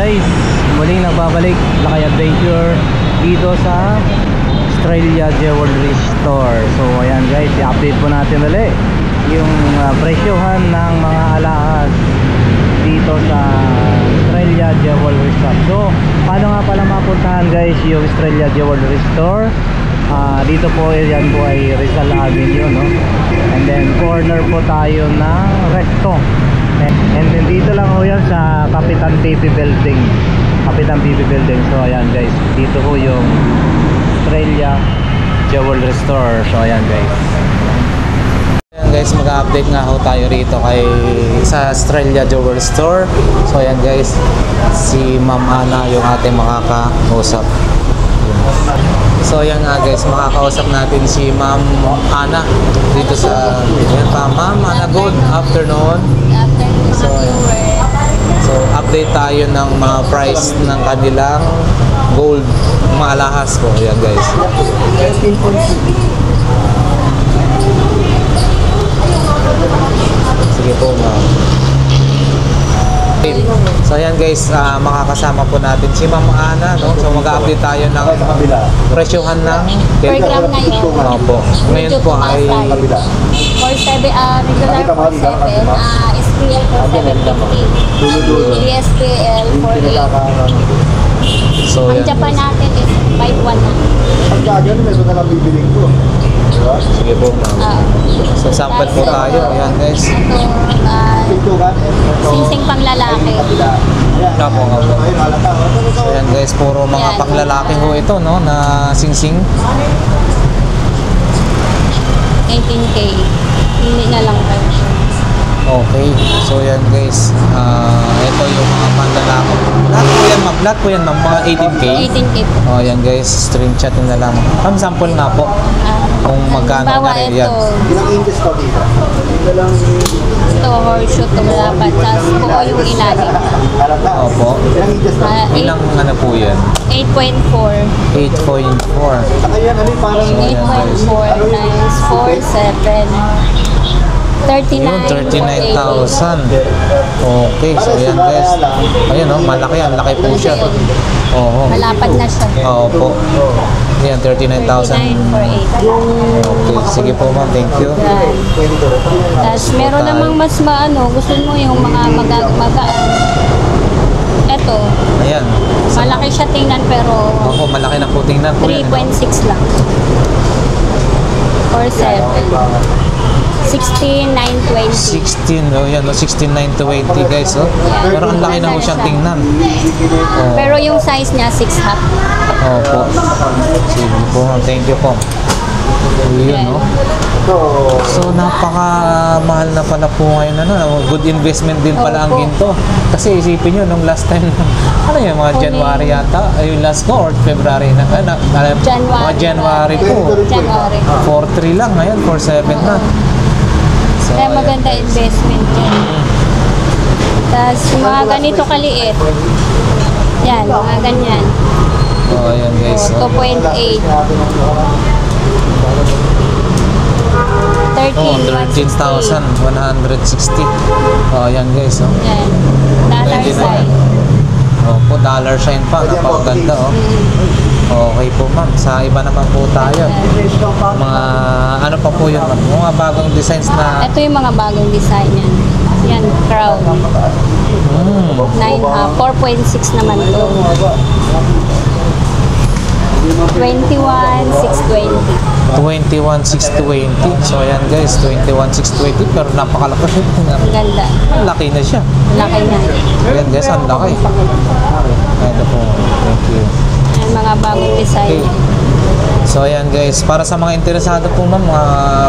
guys, muling nagbabalik Lakay Adventure dito sa Australia Jewelry Store. So ayan guys, i-update po natin ulit yung presyohan ng mga alahas dito sa Australia Jewelry Store. So paano nga pala mapuntahan guys yung Australia Jewelry Store? Dito po, yan po ay Rizal Avenue, no? And then corner po tayo ng Recto. And then dito lang po yan sa Kapitan PP Building. Kapitan PP Building. So ayan guys, dito po yung Australia Jewelry Store. So ayan guys. Ayan guys, mag-update nga ho tayo rito sa Australia Jewelry Store. So ayan guys, si Ma'am Ana yung ating makakausap. So ayan nga guys, makakausap natin si Ma'am Ana dito sa ayan pa. Ma'am Ana, good afternoon. So, so update tayo ng mga price ng kanilang gold, mga alahas po. Ayan guys. Sige po ma'am. So ayan guys, makakasama po natin si Ma'am Ana, no? So mag-update tayo ng presyohan ng per gram ngayon. Opo. Ngayon po ay for 7, regular for 7, SPL for 750, DSPL for 8. so Ang yan Japan guys. natin is 5-1 na. Ang gagawin, meron na lang bibiling ko. Sige po ma'am. So sample po tayo. Ayan guys. Ito, singsing pang lalaki. Kapo. So ayan guys, puro mga Yan. panglalaki ho ito, no, na singsing. 18K. Hindi na lang tayo. Okay. So yan guys, ito yung mga panglalaki. Lahat po yan ma'am, mga 18K. 18K po. Oh, yan guys, screenshot nyo na lang. Ma'am, sample nga po. Kung magkano Bawa na rin ito. yan. Ilang inches to dito? Ito lang Ito, horseshoe to dapat. Tapos buo yung ilalim. halata. Opo. Ilang inches to? Ilang ano po yan? 8.4. 8.4. Saka yan, ano yung parang... 8.4 times 4, 7. 39. Yun, 39,000. Okay, so yan guys. Ayun no, malaki yan. Laki po siya. Oo. Malapad na siya. Oo po. Yan, 39,000. 39 for 8. Okay, sige po ma'am. Thank you. Yan. Tapos meron namang mas maano, gusto mo yung mga magaan. Eto, Ayan. malaki siya tingnan pero Opo, malaki na po. Tingnan po yan. 3.6 lang. Or 7. 16,920. 16, oh yan, 16,920 guys, oh. Pero ang laki na po siyang tingnan. Oh. Pero yung size niya 6.5. Opo. Sige po, thank you po. Yun, no? So, napaka-mahal na pala po ngayon, ano, good investment din pala ang ginto. Kasi isipin nyo, nung last time, ano yun, mga January yata, yung last ko, or February na, mga January po. January. 4.3 lang, ngayon 4.7 na. So, Kaya ayan, maganda guys. investment yan. Tapos mga ganito kaliit. Yan, mga ganyan. Oh, ayan guys. Oh. 2.8. 13,160. Oh, ayan guys. Oh. Yan. Dollar 29. sign. Opo, dollar sign pa. Napakaganda, oh. Okay po ma'am. Sa iba naman po tayo. Mga ano pa po yun ma'am? Mga bagong designs na... Ito yung mga bagong design yan. Yan, crown. 4.6 naman to. 21,620. 21,620. So ayan guys, 21,620. Pero napakalaki. Ang ganda. Laki na siya. Laki na. Ayan guys, ang laki. Ito po. Thank you. Yan, mga bagong design. Okay. So ayan guys, para sa mga interesado po ma'am,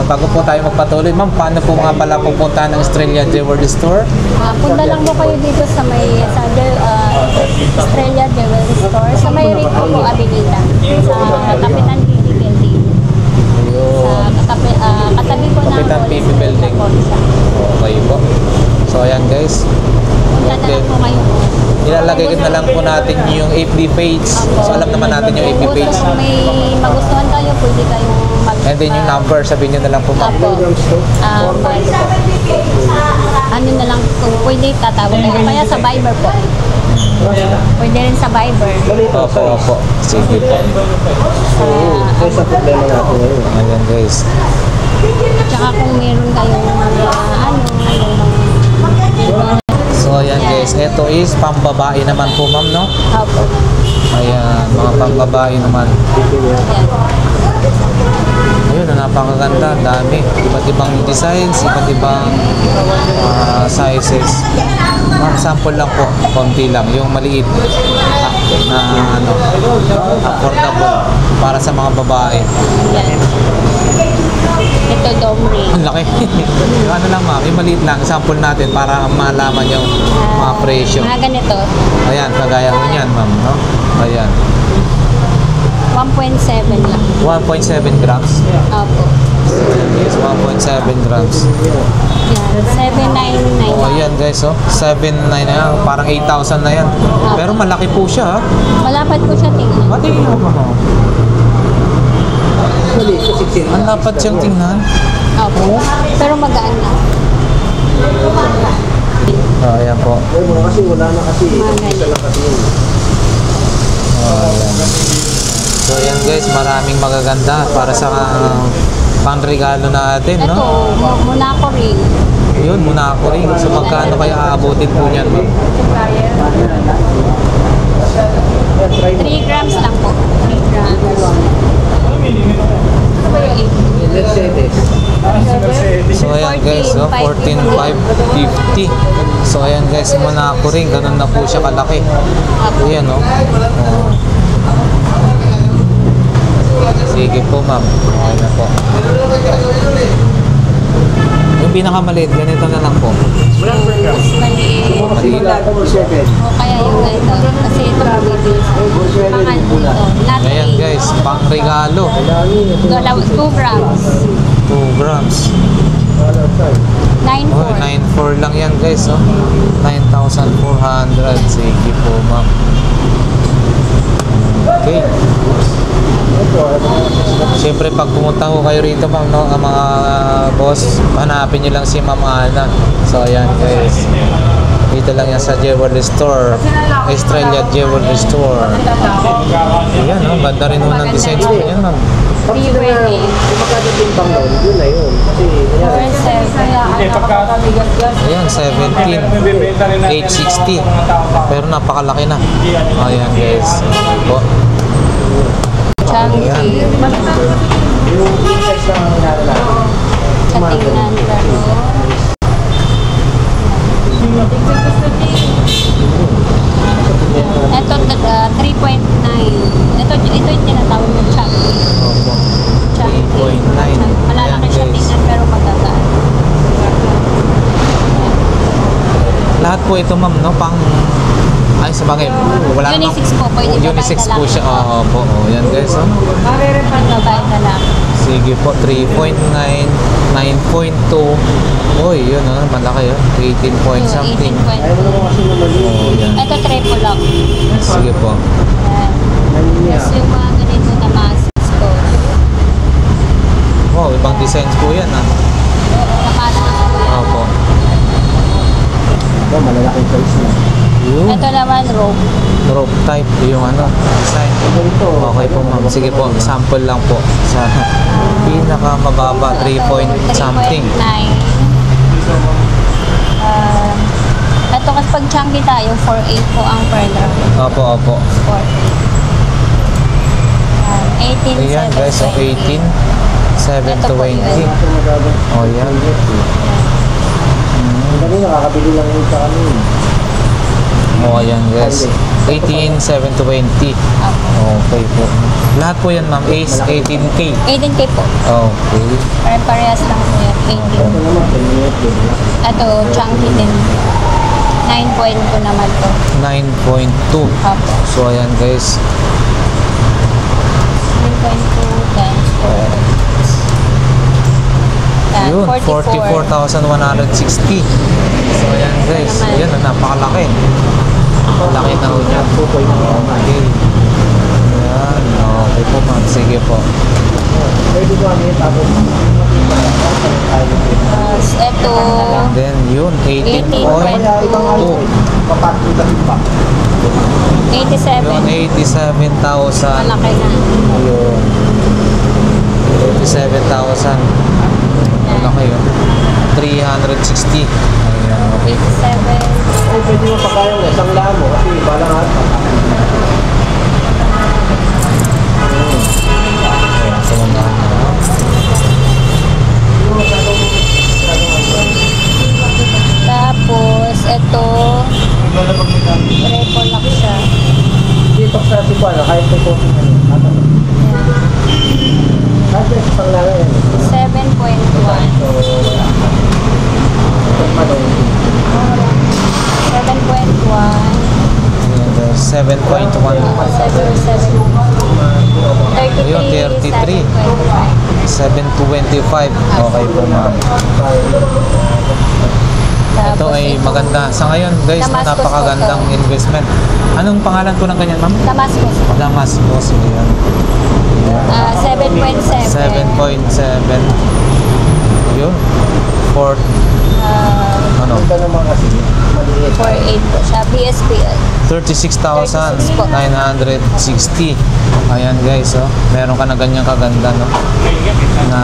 bago po tayo magpatuloy ma'am, paano po nga pala pupuntahan ng Australia Jewelry Store? Punta lang po kayo dito sa may Australia Jewelry Store sa may Rico po Avenida sa Kapitan PP Building. Sa katabi po ng Kapitan PP Building. Okay po. So ayan guys. Punta na lang po kayo. Ilalagay na lang po natin yung FB page. So alam naman natin yung FB page. Kung may magustuhan kayo, pwede kayong mag... And then yung number, sabihin nyo na lang po ma'am. Apo. ano na lang, kung pwede tatawag kayo. Kaya sa Viber po. Pwede rin sa Viber. Opo. Sige po. Kaya sa problema natin ngayon. Ayan guys. Tsaka kung meron kayong mga So ayan guys, ito is pambabae naman po ma'am, no? Opo. Ayan, mga pambabae naman. Yan. Ayun, napakaganda, ang dami. Iba't ibang designs, iba't ibang sizes. Ma'am, sample lang po, konti lang. Yung maliit na ano, affordable para sa mga babae. Yan. Ito dome ring. Ang laki. Yung ano lang ma'am, yung maliit lang, sample natin para malaman yung mga presyo. Mga ganito. Ayan, kagaya ko niyan ma'am, no? Ayan, 1.7 lang. 1.7 grams. Opo. Yes, 1.7 grams. Yan. 799. Oh, ayan guys, oh. 7.9 na yan. Parang 8,000 na yan. Pero malaki po siya, ha? Malapad po siya tingnan. Matingin mo pa, oh. Actually, ito 16. Ang lapad siyang tingnan. Opo. Pero magaan na. Oh, ayan po. Kasi wala na kasi. Mga ganyan. Isa lang kasi yun. Oh, ayan. So, ayan guys, maraming magaganda para sa pangregalo natin, Ito, no? Monaco ring. Yun, muna ako rin. So, magkano kaya aabutin po niyan, ma'am? 3 grams lang po. 3 grams. Ano ba yung 8? Let's say this. So ayan guys, oh, 14,550. So ayan guys, muna ako rin, ganun na po siya kalaki. Ayan, oh. Oh. Sige po ma'am, okay na po. Yung pinakamaliit, ganito na lang po. Mas maliit. Maliit. O kaya yung ito. Kasi ito mabibilis. Pangal po ito. Not Ayan guys, pang regalo. 2 grams. 2 grams. 9.4. Oh, 9,400 lang yan guys, oh. 9,400. Sige po ma'am. Okay. Siyempre pag pumunta ko kayo rito ma'am, no, ang mga boss, hanapin nyo lang si Ma'am Ana. So ayan guys, dito lang yan sa Jewelry Store, Estrella Jewelry Store. Ayan, no, ganda rin ho ng designs po yan ma'am. Pre-wedding. Kung magkadating bang noon, yun na yun. Kasi, Ayan, 17, 860. Pero napakalaki na. Ayan guys. Po. Chunky. yung size lang ang hinala natin. Sa tingnan pero ito 3.9. Ito yung tinatawag ng chunky. Opo. Chunky. 3.9. Malalaki siya Ayan, guys. tingnan pero magagaan. Lahat po ito ma'am, no, pang ay sa bagay, wala namang Unisex po, pwede unisex babae, po lalaki siya. po. Oo po, oh, yan guys, oh. Babae na lang. Sige po, 3.9, 9.2. Oy, yun oh, malaki oh. 18 point something. 18.2. Ayaw mo naman kasi naman yun. Oh, yan. Ito triple lock. Sige po. Ayan. Tapos yung mga ganito na masis ko. Wow, ibang designs po yan ah. Na masis ko. Opo. Ito, malalaking size na. Yun. Ito naman rope. Rope type yung ano, design. Ito, Okay po ma'am. Sige po, sample lang po. Sa pinaka mababa, 3 point something. 3.9. Ito kasi pag chunky tayo, 4.8 po ang per gram. Opo, opo. 18, Ayan guys, so 18, 720. Oh, yan. Dali, nakakabili lang yun sa kami. Oh, ayan guys. 18, 720. Okay po. Lahat po yan ma'am is 18K. 18K po. Okay. Pare-parehas lang po yan. 18. Ito naman, 10 minutes din. Ito, chunky din. 9.2 naman to. 9.2. Opo. So ayan guys. 9.2 times 4. Yan, Yun, 44. 44,160. So ayan guys. Ayan, napakalaki. Laki na ho niya. Okay. Ayan. Okay po ma'am. Sige po. Pwede ko ano yun, tapos Tapos ito, And then Yun, 18.2. 18.2. Yun, 87. 87,000. Malaki na. Yun. 87,000. Malaki yun. 360. Ayan, okay. 87. Oh, pwede mo pa kayang isang lamo kasi balang at Ayan, sumunod na. Tapos, ito, triple lock siya. dito sa Tijuana, kahit may coaching ano. Ayan. Kahit may isang lamo yan. 7.1. So, manong 7.1. Ayan, there's 7.1. 33. Ayun, 33. 7.5. 725. Okay po, ma'am. Ito Tapos ay maganda. Sa ngayon, guys, Damascus napakagandang po to. investment. Anong pangalan po ng ganyan, ma'am? Damascus. Damascus. Ayan. 7.7. 7.7. Yun. Ford. Ano? ito naman kasi maliit. 4.8 po siya. BSPL. 36,960. Ayan, guys, oh. Meron ka na ganyang kaganda, no? Na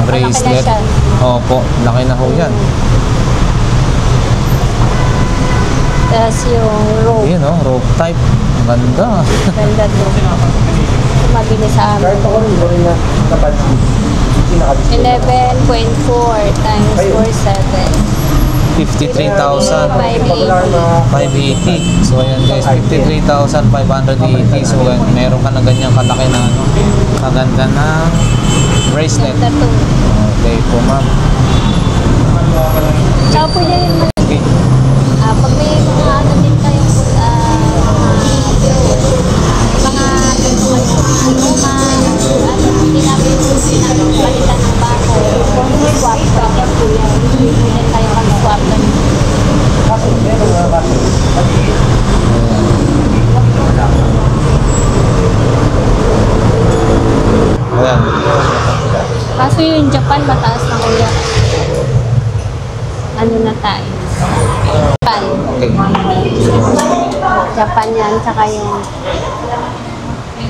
bracelet. siya. Opo, laki na ho yan. Tapos yung rope. Yun, oh, rope type. Ang ganda. Ganda to. Mabili sa amin. Kahit ako rin, hindi rin na napansin. Hindi nakadisplay. 11.4 times 47. 53,580. 580. So, ayan, guys, 53,580. So, meron ka na ganyang kalaki na, ano, kaganda na bracelet. Ganda to. Okay po, ma'am. Tsaka po niya yung Okay. pag may mga ano din kayong mga hindi namin palitan ng bako. Kung swap, swap po yan. Hindi tayo mag-swap na. Ayan. Kaso yung Japan, mataas na kuya. Ano na tayo? Japan. Okay. Japan yan, tsaka yung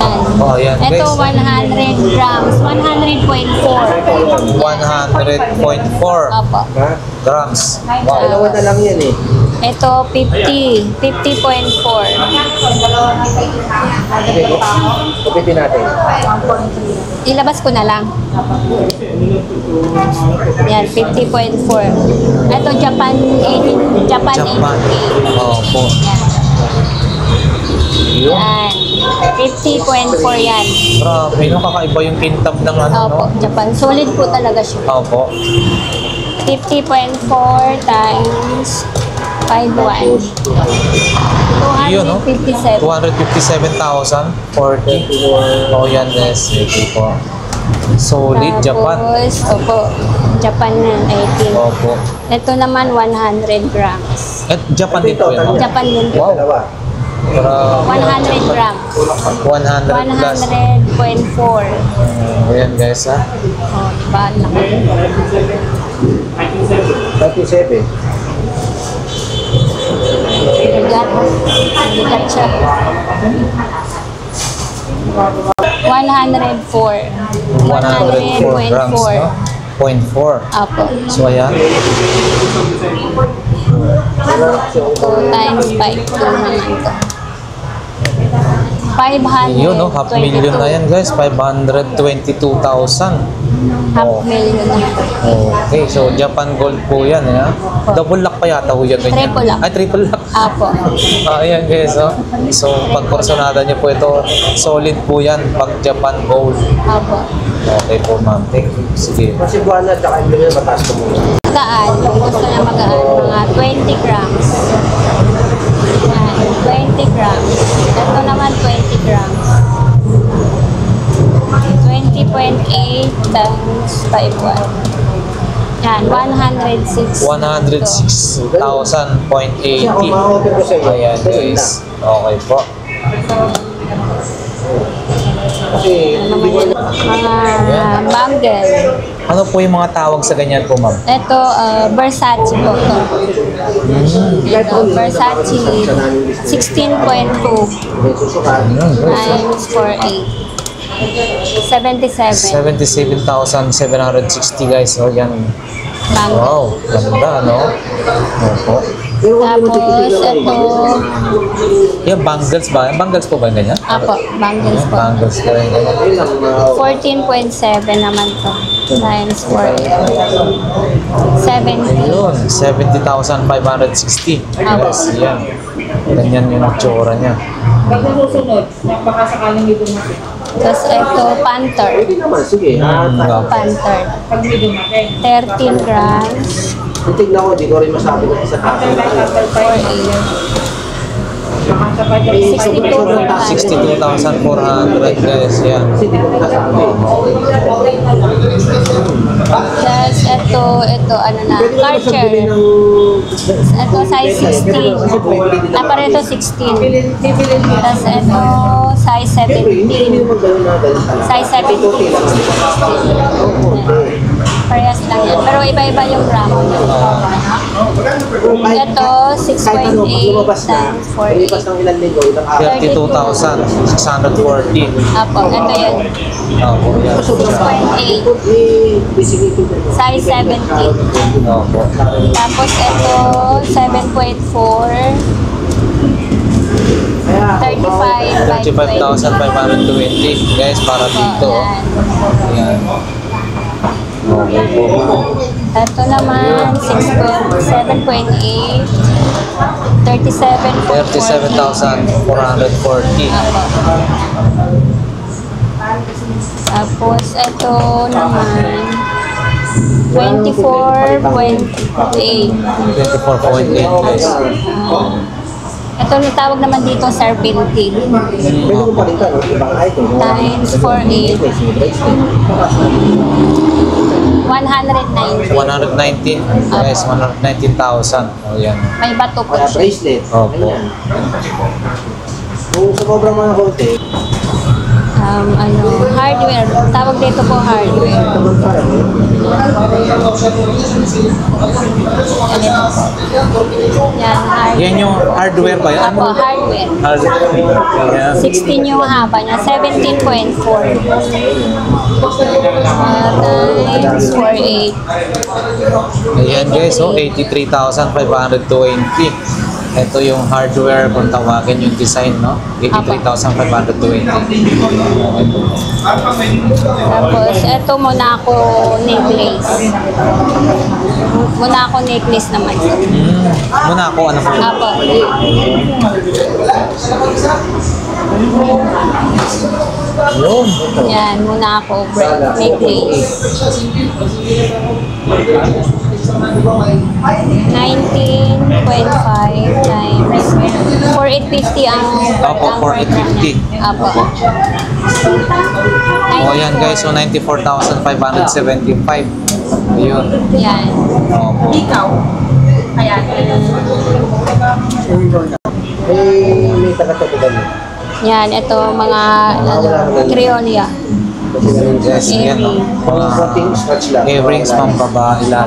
yan. Oh, ayan, Ito, guys. 100 grams. 100.4. 100.4 Opo. Ha? grams. Dalawa na lang yan eh. Ito, 50. 50.4. Sige, kupitin natin. Ilabas ko na lang. Yan, 50.4. Ito, Japan 80. Japan Japan. 80. Opo. Yan. 50.4 yan. Grabe, no? Kakaiba yung kintab ng ano, Opo, no? Japan. Solid po talaga siya. Opo. 50.4 times 5.1. Yun, no? 257. 257,040. Oh, yan, guys. Okay po. Solid, Japan. Tapos, opo, Japan yan, 18. Opo. Ito naman, 100 grams. At Japan din po yun, no? Japan din po. Wow. Dalawa. Grabe. 100 grams. 100 plus. 100.4. Ayan, guys, ha? Oh, diba? Ang laki. 37. Bigat. Bigat siya. 104. 104 grams, no? 0.4. Apo. So, ayan. 2 times 5. 2 naman to. 500. Yun, no? Half million na yan, guys. 522,000. Half million na. Okay, so Japan Gold po yan, eh, ha? Double lock pa yata ho yan, ganyan. Triple lock. Ay, triple lock. Apo. Ayan, guys, oh. So, pag personada niyo po ito, solid po yan pag Japan Gold. Apo. Okay po, ma'am. Thank you. Sige. Kasi buwan na, tsaka hindi na mataas ko muna. Magaan. Kung gusto na magaan, mga 20 grams. Yan, 20 grams. Ito naman 20 grams. 20.8 times 5.1. Yan, 106. 106,000.80. Ako, ma-open ko sa iyo. Ayan, guys. Okay po. Kasi, hindi ko Mga bangle. Ano po yung mga tawag sa ganyan po, ma'am? Ito, Versace po to. Ito, Versace 16.2 times 4.8. 77. 77,760 guys. So, yan. Bang. Wow, ganda, no? Opo. Tapos, ito, Yung bangles ba? Bangles po ba yung ganyan? apo, bangles po. Bangles ka rin. 14.7 naman to. Times 4.8. 70. Ayun, 70,560. Yes, yan. Ganyan yung tsura niya. Pag susunod, napakasakaling dito natin. Tapos ito, Panther. Pwede naman, sige. Panther. Pag may dumating. 13 grams. Tignan ko, di ko rin masabi na sa tatay. 62,400 guys. Yan. Kasi di ko masabi. Plus, ito, ano na, Karcher. Ito, size 16. Pareho 16. Tapos ito, size 17. Size 17. Parehas lang yan. Pero iba-iba yung gramo niya. Ito, 6.8 times 4.8. 32,640. Apo, ito yun. Opo, yan. 6.8. Size 17. Opo. Tapos ito, 7.4. 35,520 guys para dito. Yan. Okay po. Ito naman, 7.8. 37,440. 37,440. Apo. Tapos ito naman, 24.8. 24.8 guys. Ito yung tawag naman dito, serpentine. Pwede ko palitan, ibang item. Times 4.8. 119. 119 guys, 119,000. Oh, yan. May bato po Kaya siya. bracelet. Opo. Ayan. Kung sa sobrang mga konti, Hardware. Tawag dito po hardware. Yan, hardware. Yan yung hardware ba yan? Apo, hardware. Hardware. 16 yung haba niya. 17.4. Times 4.8. Ayan guys, so 83,520. Ito yung hardware kung tawagin yung design, no? 83,520. Tapos, ito Monaco necklace. Monaco necklace naman. Muna ako, ano po? Apo. Yun. Yan, Monaco necklace. 19.5 times 4,850 ang Opo, 4,850. Apo. O yan guys, so 94,575. Ayun. Yan. Opo. may taga-tagudan mo. Yan, ito mga Creolia. Yes, yan. No? Konting scratch lang. Earrings pang babae lahat.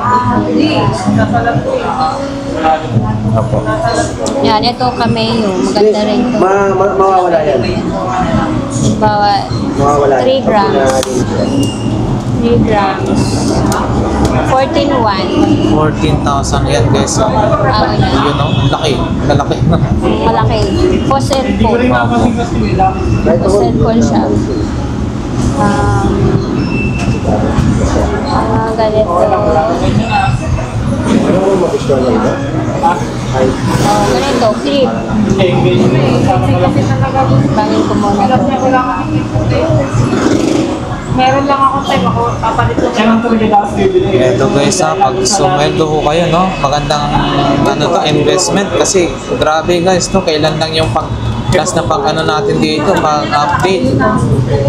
Opo. Yan, ito cameo. Maganda rin ito. Mawawala yan. Bawa, Mawawala 3 grams. 3 grams. 14,100. 14,000 yan guys. So, Yan. yun no? Laki. Malaki. Malaki. Fossil po. Opo. Fossil po siya. Mga ganito. Ano mo magustuhan niya ito? Ay, Ganito, clip. Bangin ko muna ito. Meron lang ako time ako, papalit ko. Eto guys ha, pag sumweldo ko kayo no, magandang ano to, investment kasi grabe guys no, kailan lang yung pang last na pag ano natin dito, pag update.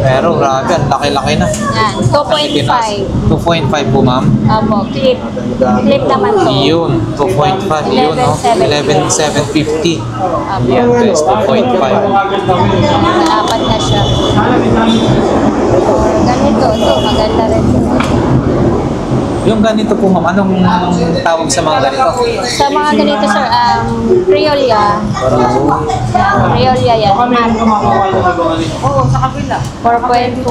Pero grabe, ang laki-laki na. Yan, 2.5. 2.5 po ma'am. Opo, clip. Clip naman to. Yun, 2.5 yun no, 11,750. Yan guys, 2.5. Apat na siya. Ganito, ito, maganda rin. Yung ganito po ma'am, anong tawag sa mga ganito? Sa mga ganito, sir, Creolia. Creolia yan. Oo, sa kabila. 4.1.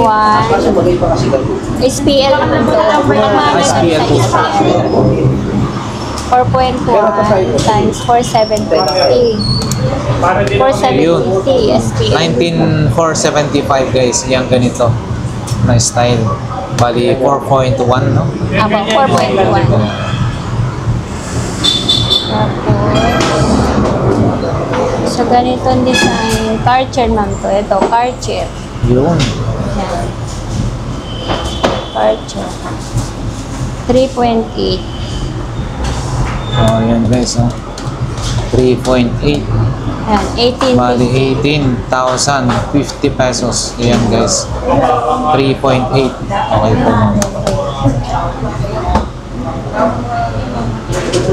SPL naman to. SPL po. 4.1 times 4,750. 4,750 SPL. 19,475 guys, yung ganito na style. Bali 4.1 no? Apo, 4.1. Tapos, so ganitong design, Karcher ma'am to. Ito, Karcher. Yun. Yan. Karcher. 3.8. Oh, yan guys, oh. 3.8. Yan, 18. Bali 18,050 pesos. Yan guys. 3.8. Okay po ma'am.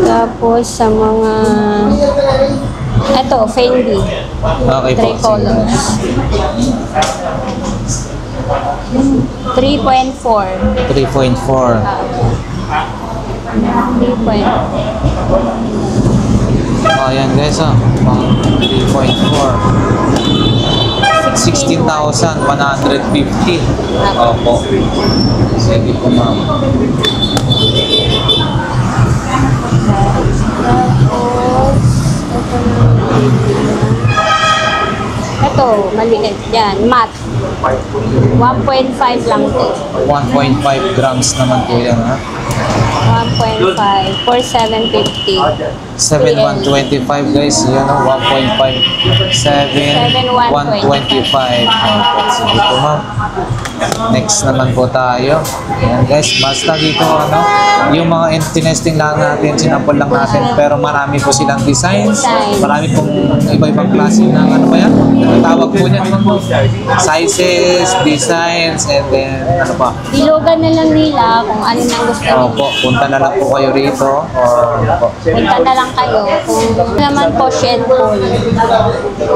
Tapos sa mga ito, Fendi. Okay po. 3 colors. 3.4. 3.4. 3.4. Oh, yan guys, oh. 3.4. 16,150. Opo. Sige po ma'am. Ito, maliit. Yan, matte. 1.5 lang to. 1.5 grams naman po yan, ha? 1.5 for 750. 7,125 guys. Yan, oh. 1.5. 7,125. Sige po ma'am. Next naman po tayo. Ayan guys, basta dito ano, yung mga tinesting lang natin, sinample lang natin, pero marami po silang designs, marami pong iba-ibang klase ng ano ba yan? Ang tawag po niyan, sizes, designs, and then ano pa? Ilugan na lang nila kung alin ang gusto nila. Opo, punta na lang po kayo rito or ano po. Punta na lang kayo. Kung naman push and pull.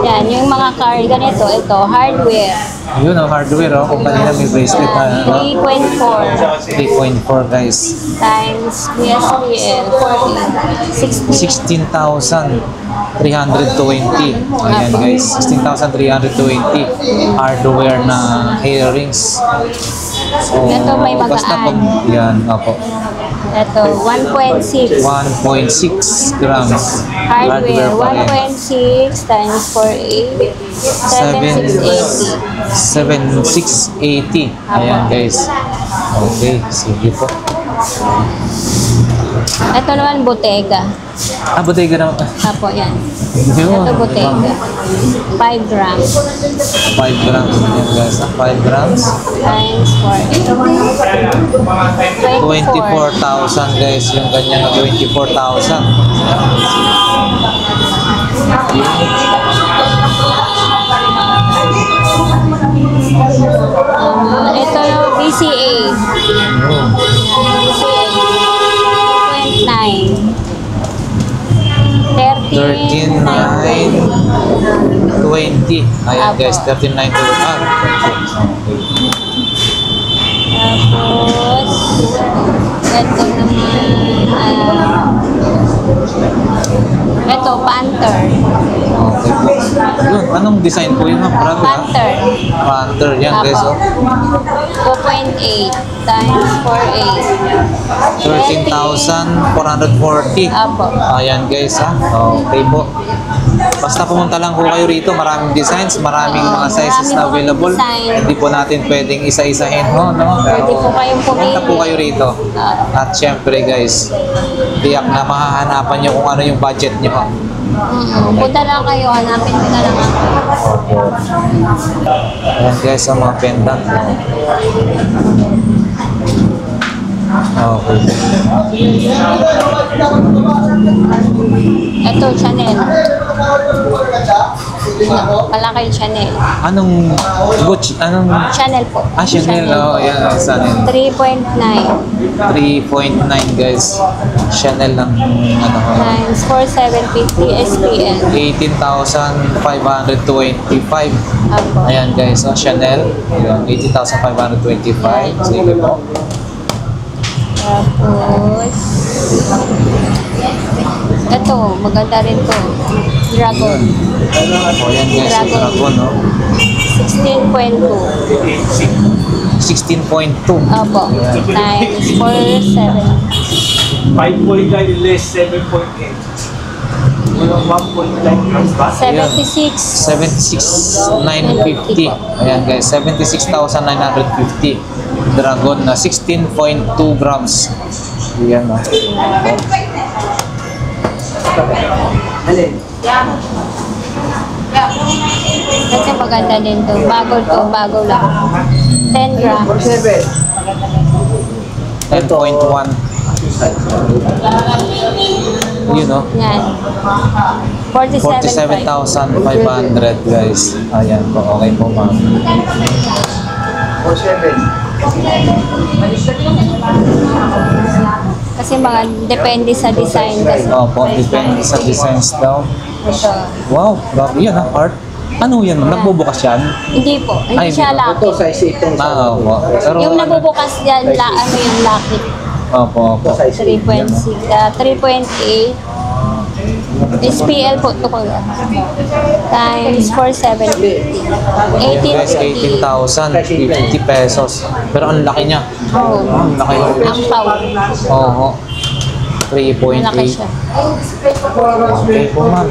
Yan, yung mga car, ganito, ito, hardware. Yun ang hardware, oh. Kung kanina may bracelet na ano, 3.4 3.4 guys. times BSPL 16,320. Ayan guys, 16,320 hardware na earrings. So, Ito may magaan. basta pag yan, opo. Ito, 1.6 1.6 grams hardware, pa rin. 1.6 times 4.8 7,680. 7,680. Ayan guys. Okay, sige po. Ito naman, Bottega. Ah, Bottega naman. Apo, yan. Yun. Ito, Bottega. 5 grams 5 grams. Ayan guys, 5 grams. times 4.8 24,000 guys, yung ganyan na 24,000. Ito yung BCA. BCA. 13,920. Ayan guys, 13,920. Tapos, ito naman, ito, Panther. Okay po. Yun, anong design po yun? Grabe ha? Panther. Panther, yan guys. Oh. 2.8 times 4.8. 13,440. Apo. Ayan guys ha. Okay po. Basta pumunta lang po kayo rito. Maraming designs, maraming mga sizes na available. Hindi po natin pwedeng isa-isahin. No? Pwede po kayong Pumunta po pumili. kayo rito. At syempre guys, tiyak na mahahanapan nyo kung ano yung budget nyo. Punta lang kayo, hanapin ko na lang ako. Ayan guys, ang mga pendant. Okay. Ito, Chanel. Palakay Chanel. Anong Gucci? Anong Chanel po. Chanel. Oh, yan. Chanel. 3.9 3.9 guys. Chanel ng ano. times 4,750 SPL. 18,525. Apo. Ayan guys, oh, Chanel. Ayan, 18,525. Sige po. Tapos, ito, maganda rin to. Dragon. O yan guys, yung Dragon, no? 16.2. 16.2. Opo. Times 4, 7. 5.9 less 7.8. Walang 1.9 grams ba? 76. 76,950. Ayan guys, 76,950. Dragon na 16.2 grams. Ayan, no? Alin? Kasi maganda din to. Bago lang. 10 grams. 10.1. Yun, no? Yan. 47.5. 47,500 guys. Ayan po, okay po ma'am. 4.7. Kasi mga depende sa design kasi. Opo, depende sa designs daw. Ito. Wow, grabe yan ha, art. Ano yan ma'am? Nagbubukas yan? Hindi po. Ay, Hindi siya hindi. lock. Ito, size 8 Ah, opo. Pero Yung ano- nabubukas yan, ano yung locket. Opo, opo. 3.6. 3.8. SPL po ito ko lang. Times 4,750. Ayan guys, 1850. 18,050 pesos. Pero ang laki niya. Oo. Ang laki. Ang power. Oo. Malaki 3.8. siya. Okay po ma'am.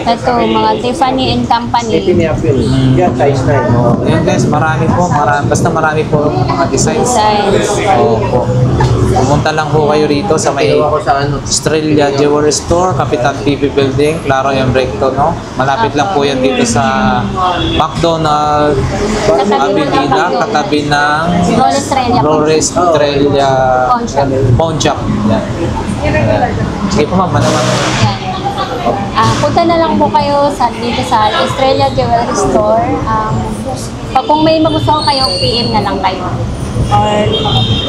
Ito, mga Tiffany and Company. Pinapil. Yan, size 9. Oh. Ayan guys, marami po. Basta marami po mga designs. Designs. Opo. Pumunta lang po kayo rito sa may Kinuha ko sa ano. Estrella Jewelry Store, Kapitan TV Building, Claro yung Recto, no? Malapit lang po yan dito sa McDonald's Avenida, katabi ng Flores Estrella. Flores Estrella Pawn Shop. Yan. Ayan. Sige po ma'am, manaman. Punta na lang po kayo dito sa Estrella Jewelry Store. Kung may magustuhan kayong PM na lang kayo. Or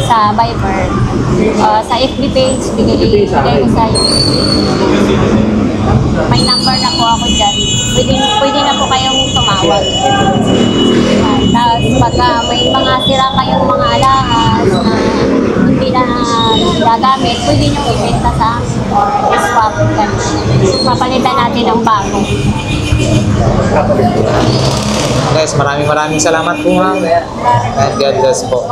sa Viber. Sa FB page, bigay ko sa iyo. May number na po ako dyan. Pwede na po kayong tumawag. Tapos pag may mga sira kayong mga alahas na hindi na gagamit, pwede nyo ibenta sa amin or swap. Papalitan natin ng bago. Guys, maraming salamat po ma'am. And God bless po.